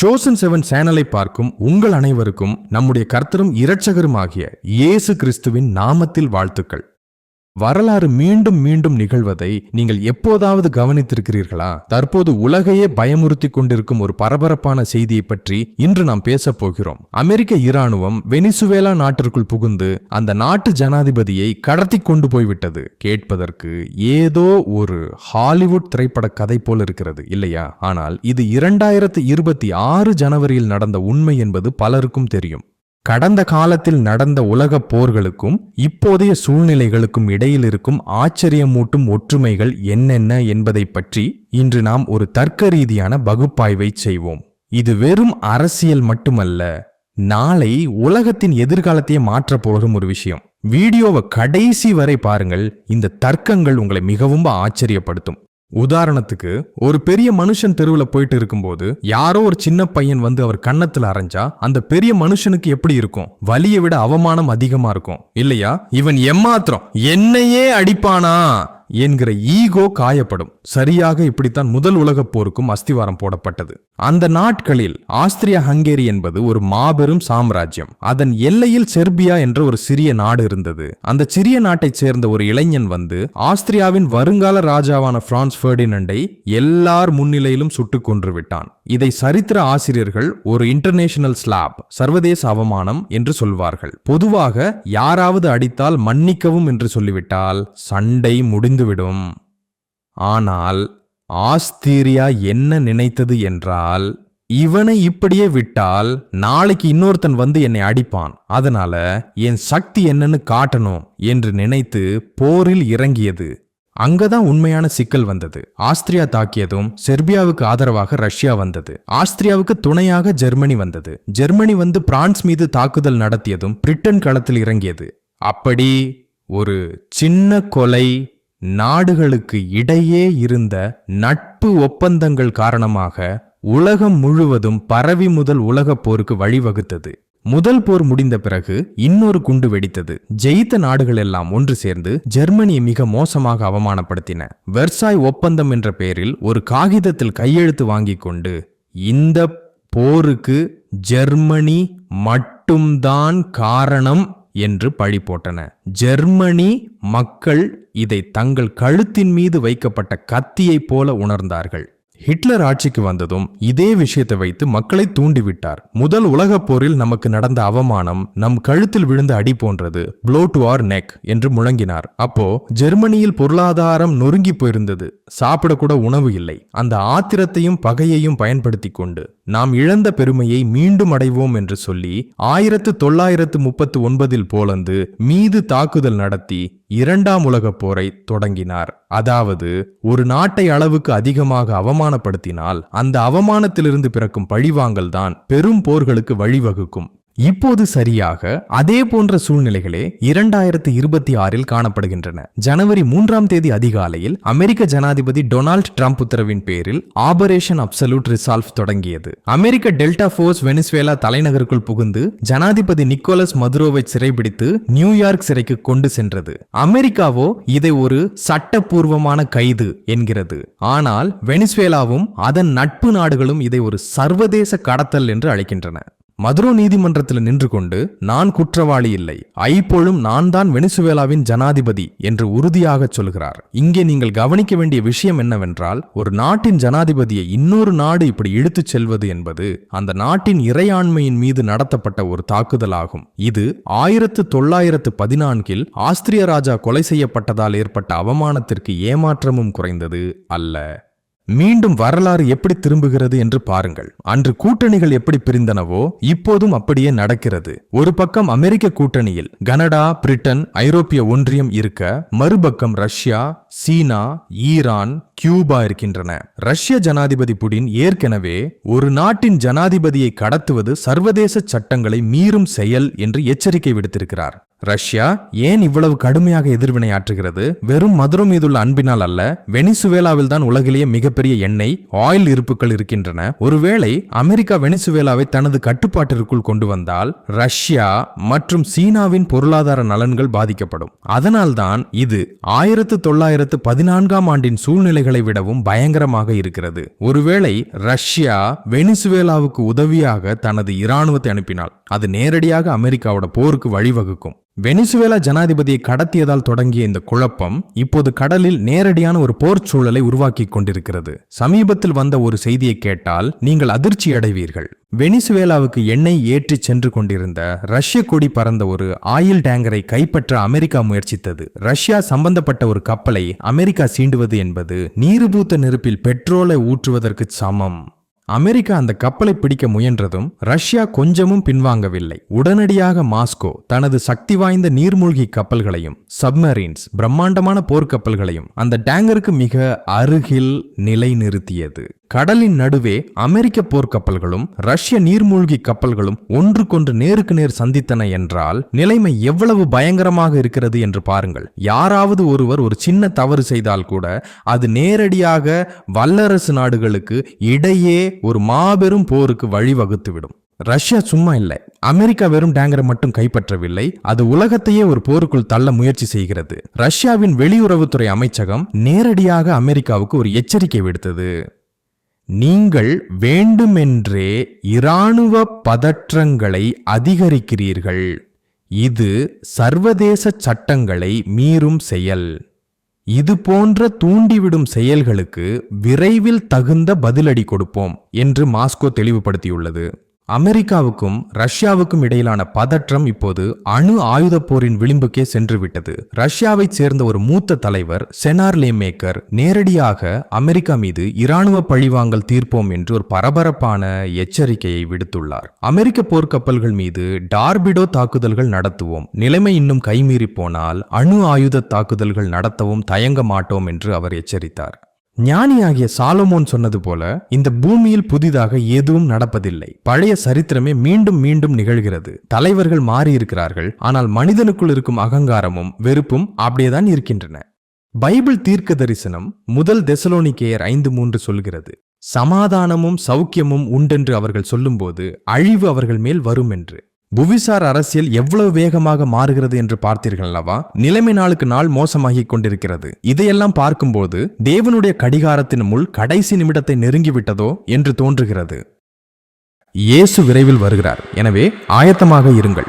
chosen 7 சேனலை பார்க்கும் உங்கள் அனைவருக்கும் நம்முடைய கர்த்தரும் இரட்சகருமாகிய இயேசு கிறிஸ்துவின் நாமத்தில் வாழ்த்துக்கள். வரலாறு மீண்டும் மீண்டும் நிகழ்வதை நீங்கள் எப்போதாவது கவனித்திருக்கிறீர்களா? தற்போது உலகையே பயமுறுத்தி கொண்டிருக்கும் ஒரு பரபரப்பான செய்தியை பற்றி இன்று நாம் பேசப் போகிறோம். அமெரிக்க இராணுவம் வெனிசுவேலா நாட்டிற்குள் புகுந்து அந்த நாட்டு ஜனாதிபதியை கடத்தி கொண்டு போய்விட்டது. கேட்பதற்கு ஏதோ ஒரு ஹாலிவுட் திரைப்பட கதை போல் இருக்கிறது இல்லையா? ஆனால் இது 2026 ஜனவரியில் நடந்த உண்மை என்பது பலருக்கும் தெரியும். கடந்த காலத்தில் நடந்த உலக போர்களுக்கும் இப்போதைய சூழ்நிலைகளுக்கும் இடையில் இருக்கும் ஆச்சரியமூட்டும் ஒற்றுமைகள் என்னென்ன என்பதை பற்றி இன்று நாம் ஒரு தர்க்க ரீதியான பகுப்பாய்வை செய்வோம். இது வெறும் அரசியல் மட்டுமல்ல, நாளை உலகத்தின் எதிர்காலத்தையே மாற்றப் போகும் ஒரு விஷயம். வீடியோவை கடைசி வரை பாருங்கள். இந்த தர்க்கங்கள் உங்களை மிகவும் ஆச்சரியப்படுத்தும். உதாரணத்துக்கு, ஒரு பெரிய மனுஷன் தெருவுல போயிட்டு இருக்கும்போது யாரோ ஒரு சின்ன பையன் வந்து அவர் கன்னத்துல அரைஞ்சா அந்த பெரிய மனுஷனுக்கு எப்படி இருக்கும்? வலியை விட அவமானம் அதிகமா இருக்கும் இல்லையா? இவன் எம்மாத்திரம் என்னையே அடிப்பானா என்கிற ஈகோ காயப்படும். சரியாக இப்படித்தான் முதல் உலகப் போருக்கும் அஸ்திவாரம் போடப்பட்டது. அந்த நாட்களில் ஆஸ்திரியா ஹங்கேரி என்பது ஒரு மாபெரும் சாம்ராஜ்யம். அதன் எல்லையில் செர்பியா என்ற ஒரு சிறிய நாடு இருந்தது. அந்த சிறிய நாட்டைச் சேர்ந்த ஒரு இளைஞன் வந்து ஆஸ்திரியாவின் வருங்கால ராஜாவான பிரான்ஸ் பெர்டினண்டை எல்லார் முன்னிலையிலும் சுட்டுக் கொன்று விட்டான். இதை சரித்திர ஆசிரியர்கள் ஒரு இன்டர்நேஷனல் ஸ்லாப், சர்வதேச அவமானம் என்று சொல்வார்கள். பொதுவாக யாராவது அடித்தால் மன்னிக்கவும் என்று சொல்லிவிட்டால் சண்டை முடிந்துவிடும். ஆனால் ஆஸ்திரியா என்ன நினைத்தது என்றால், இவனை இப்படியே விட்டால் நாளைக்கு இன்னொருத்தன் வந்து என்னை அடிப்பான், அதனால என் சக்தி என்னன்னு காட்டணும் என்று நினைத்து போரில் இறங்கியது. அங்கதான் உண்மையான சிக்கல் வந்தது. ஆஸ்திரியா தாக்கியதும் செர்பியாவுக்கு ஆதரவாக ரஷ்யா வந்தது. ஆஸ்திரியாவுக்கு துணையாக ஜெர்மனி வந்தது. ஜெர்மனி வந்து பிரான்ஸ் மீது தாக்குதல் நடத்தியதும் பிரிட்டன் களத்தில் இறங்கியது. அப்படி ஒரு சின்ன கொலை நாடுகளுக்கு இடையே இருந்த நட்பு ஒப்பந்தங்கள் காரணமாக உலகம் முழுவதும் பரவி முதல் உலகப் போருக்கு வழிவகுத்தது. முதல் போர் முடிந்த பிறகு இன்னொரு குண்டு வெடித்தது. ஜெயித்த நாடுகள் எல்லாம் ஒன்று சேர்ந்து ஜெர்மனியை மிக மோசமாக அவமானப்படுத்தின. வெர்சாய் ஒப்பந்தம் என்ற பெயரில் ஒரு காகிதத்தில் கையெழுத்து வாங்கி கொண்டு இந்த போருக்கு ஜெர்மனி மட்டும்தான் காரணம் என்று பழி போட்டன. ஜெர்மனி மக்கள் இதை தங்கள் கழுத்தின் மீது வைக்கப்பட்ட கத்தியைப் போல உணர்ந்தார்கள். ஹிட்லர் ஆட்சிக்கு வந்ததும் இதே விஷயத்தை வைத்து மக்களை தூண்டிவிட்டார். முதல் உலகப் போரில் நமக்கு நடந்த அவமானம் நம் கழுத்தில் விழுந்த அடி போன்றது, ப்ளோ டு ஆர் நெக் என்று முழங்கினார். அப்போ ஜெர்மனியில் பொருளாதாரம் நொறுங்கி போயிருந்தது. சாப்பிடக்கூட உணவு இல்லை. அந்த ஆத்திரத்தையும் பகையையும் பயன்படுத்தி கொண்டு நாம் இழந்த பெருமையை மீண்டும் அடைவோம் என்று சொல்லி 1939 போலந்து மீது தாக்குதல் நடத்தி இரண்டாம் உலகப் போரை தொடங்கினார். அதாவது, ஒரு நாட்டை அளவுக்கு அதிகமாக அவமானப்படுத்தினால் அந்த அவமானத்திலிருந்து பிறக்கும் பழிவாங்கல் தான் பெரும் போர்களுக்கு வழிவகுக்கும். இப்போது சரியாக அதே போன்ற சூழ்நிலைகளே 2026 காணப்படுகின்றன. ஜனவரி 3 அதிகாலையில் அமெரிக்க ஜனாதிபதி டொனால்ட் ட்ரம்ப் உத்தரவின் பேரில் ஆபரேஷன் அப்சல்யூட் ரிசால்வ் தொடங்கியது. அமெரிக்க டெல்டா போர்ஸ் வெனிசுவேலா தலைநகருக்குள் புகுந்து ஜனாதிபதி நிக்கோலஸ் மதுரோவை சிறைபிடித்து நியூயார்க் சிறைக்கு கொண்டு சென்றது. அமெரிக்காவோ இதை ஒரு சட்டப்பூர்வமான கைது என்கிறது. ஆனால் வெனிசுவேலாவும் அதன் நட்பு நாடுகளும் இதை ஒரு சர்வதேச கடத்தல் என்று அழைக்கின்றன. மதுரோ நீதிமன்றத்தில் நின்று கொண்டு நான் குற்றவாளி இல்லை, ஐப்பொழுதும் நான் தான் வெனிசுவேலாவின் ஜனாதிபதி என்று உறுதியாக சொல்கிறார். இங்கே நீங்கள் கவனிக்க வேண்டிய விஷயம் என்னவென்றால், ஒரு நாட்டின் ஜனாதிபதியை இன்னொரு நாடு இப்படி இழுத்துச் செல்வது என்பது அந்த நாட்டின் இறையாண்மையின் மீது நடத்தப்பட்ட ஒரு தாக்குதலாகும். இது 1914 ஆஸ்திரிய ராஜா கொலை செய்யப்பட்டதால் ஏற்பட்ட அவமானத்திற்கு ஏமாற்றமும் குறைந்தது அல்ல. மீண்டும் வரலாறு எப்படி திரும்புகிறது என்று பாருங்கள். அன்று கூட்டணிகள் எப்படி பிரிந்தனவோ இப்போதும் அப்படியே நடக்கிறது. ஒரு பக்கம் அமெரிக்க கூட்டணியில் கனடா, பிரிட்டன், ஐரோப்பிய ஒன்றியம் இருக்க, மறுபக்கம் ரஷ்யா, சீனா, ஈரான், கியூபா இருக்கின்றன. ரஷ்ய ஜனாதிபதி புடின் ஏற்கனவே ஒரு நாட்டின் ஜனாதிபதியை கடத்துவது சர்வதேச சட்டங்களை மீறும் செயல் என்று எச்சரிக்கை விடுத்திருக்கிறார். ரஷ்யா ஏன் இவ்வளவு கடுமையாக எதிர்வினையாற்றுகிறது? வெறும் மதுரோ மீதுள்ள அன்பினால் அல்ல. வெனிசுவேலாவில் தான் உலகிலேயே மிகப்பெரிய எண்ணெய், ஆயில் இருப்புகள் இருக்கின்றன. ஒருவேளை அமெரிக்கா வெனிசுவேலாவை தனது கட்டுப்பாட்டிற்குள் கொண்டு வந்தால் ரஷ்யா மற்றும் சீனாவின் பொருளாதார நலன்கள் பாதிக்கப்படும். அதனால்தான் இது 1914 சூழ்நிலைகள் கப்பல்களை விடவும் பயங்கரமாக இருக்கிறது. ஒருவேளை ரஷ்யா வெனிசுவேலாவுக்கு உதவியாக தனது இராணுவத்தை அனுப்பினால் அது நேரடியாக அமெரிக்காவோட போருக்கு வழிவகுக்கும். வெனிசுவேலா ஜனாதிபதியை கடத்தியதால் தொடங்கிய இந்த குழப்பம் இப்போது கடலில் நேரடியான ஒரு போர் சூழலை உருவாக்கி கொண்டிருக்கிறது. சமீபத்தில் வந்த ஒரு செய்தியை கேட்டால் நீங்கள் அதிர்ச்சி அடைவீர்கள். வெனிசுவேலாவுக்கு எண்ணெய் ஏற்றி சென்று கொண்டிருந்த ரஷ்ய கொடி பறந்த ஒரு ஆயில் டேங்கரை கைப்பற்ற அமெரிக்கா முயற்சித்தது. ரஷ்யா சம்பந்தப்பட்ட ஒரு கப்பலை அமெரிக்கா சீண்டுவது என்பது நீருபூத்த நெருப்பில் பெட்ரோலை ஊற்றுவதற்கு சமம். அமெரிக்கா அந்த கப்பலை பிடிக்க முயன்றதும் ரஷ்யா கொஞ்சமும் பின்வாங்கவில்லை. உடனடியாக மாஸ்கோ தனது சக்தி வாய்ந்த நீர்மூழ்கி கப்பல்களையும் சப்மரீன்ஸ் பிரம்மாண்டமான போர்க்கப்பல்களையும் அந்த டேங்கருக்கு மிக அருகில் நிலைநிறுத்தியது. கடலின் நடுவே அமெரிக்க போர்க்கப்பல்களும் ரஷ்ய நீர்மூழ்கி கப்பல்களும் ஒன்றுக்கொன்று நேருக்கு நேர் சந்தித்தன என்றால் நிலைமை எவ்வளவு பயங்கரமாக இருக்கிறது என்று பாருங்கள். யாராவது ஒருவர் ஒரு சின்ன தவறு செய்தால் கூட அது நேரடியாக வல்லரசு நாடுகளுக்கு இடையே ஒரு மாபெரும் போருக்கு வழிவகுத்துவிடும். ரஷ்யா சும்மா இல்லை. அமெரிக்கா வெறும் டேங்கரை மட்டும் கைப்பற்றவில்லை, அது உலகத்தையே ஒரு போருக்குள் தள்ள முயற்சி செய்கிறது. ரஷ்யாவின் வெளியுறவுத்துறை அமைச்சகம் நேரடியாக அமெரிக்காவுக்கு ஒரு எச்சரிக்கை விடுத்தது. நீங்கள் வேண்டுமென்றே இராணுவ பதற்றங்களை அதிகரிக்கிறீர்கள். இது சர்வதேச சட்டங்களை மீறும் செயல். இது போன்ற தூண்டிவிடும் செயல்களுக்கு விரைவில் தகுந்த பதிலடி கொடுப்போம் என்று மாஸ்கோ தெளிவுபடுத்தியுள்ளது. அமெரிக்காவுக்கும் ரஷ்யாவுக்கும் இடையிலான பதற்றம் இப்போது அணு ஆயுத போரின் விளிம்புக்கே சென்றுவிட்டது. ரஷ்யாவைச் சேர்ந்த ஒரு மூத்த தலைவர் செனார்லேமேக்கர் நேரடியாக அமெரிக்கா மீது இராணுவ பழிவாங்கல் தீர்ப்போம் என்று ஒரு பரபரப்பான எச்சரிக்கையை விடுத்துள்ளார். அமெரிக்க போர்க்கப்பல்கள் மீது டார்பிடோ தாக்குதல்கள் நடத்துவோம், நிலைமை இன்னும் கைமீறி போனால் அணு ஆயுத தாக்குதல்கள் நடத்தவும் தயங்க மாட்டோம் என்று அவர் எச்சரித்தார். ஞானியாகிய சாலமோன் சொன்னது போல இந்த பூமியில் புதிதாக எதுவும் நடப்பதில்லை. பழைய சரித்திரமே மீண்டும் மீண்டும் நிகழ்கிறது. தலைவர்கள் மாறியிருக்கிறார்கள், ஆனால் மனிதனுக்குள் இருக்கும் அகங்காரமும் வெறுப்பும் அப்படியேதான் இருக்கின்றன. பைபிள் தீர்க்க தரிசனம் 1 தெசலோனிக்கேயர் 5:3 சொல்கிறது, சமாதானமும் சௌக்கியமும் உண்டென்று அவர்கள் சொல்லும்போது அழிவு அவர்கள் மேல் வரும் என்று. புவிசார் அரசியல் எவ்வளவு வேகமாக மாறுகிறது என்று பார்த்தீர்கள் அல்லவா? நிலைமை நாளுக்கு நாள் மோசமாகிக் கொண்டிருக்கிறது. இதையெல்லாம் பார்க்கும்போது தேவனுடைய கடிகாரத்தின் முள் கடைசி நிமிடத்தை நெருங்கிவிட்டதோ என்று தோன்றுகிறது. இயேசு விரைவில் வருகிறார். எனவே ஆயத்தமாக இருங்கள்.